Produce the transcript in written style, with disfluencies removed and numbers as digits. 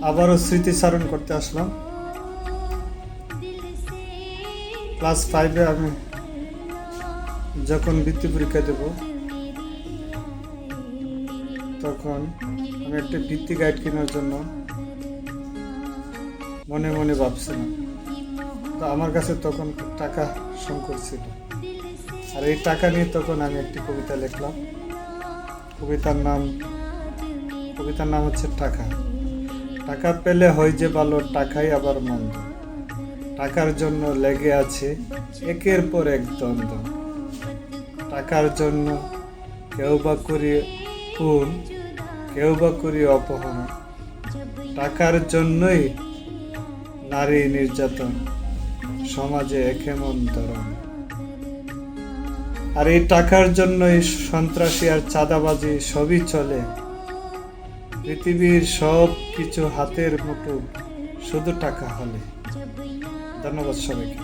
আবারও স্মৃতিচারণ করতে আসলাম। ক্লাস 5-এ আমি যখন বৃত্তি পরীক্ষা দেব, তখন আমি একটা বৃত্তি গাইড কেনার জন্য মনে মনে ভাবছিলাম। তো আমার কাছে তখন টাকা সংকট ছিল, আর এই টাকা নিয়ে তখন আমি একটি কবিতা লিখলাম। কবিতার নাম হচ্ছে টাকা। টাকা পেলে হয় যে ভালো, টাকাই আবার মন্দ। টাকার জন্য লেগে আছে একের পর এক দ্বন্দ্ব। টাকার জন্য কেউ বা করি খুন, কেউ বা করি অপহরণ। টাকার জন্যই নারী নির্যাতন, সমাজে একেমন ধরন। আর এই টাকার জন্যই সন্ত্রাসী আর চাঁদাবাজি সবই চলে। পৃথিবীর সব কিছু হাতের মুঠো, শুধু টাকা হলে। ধন্যবাদ সবাইকে।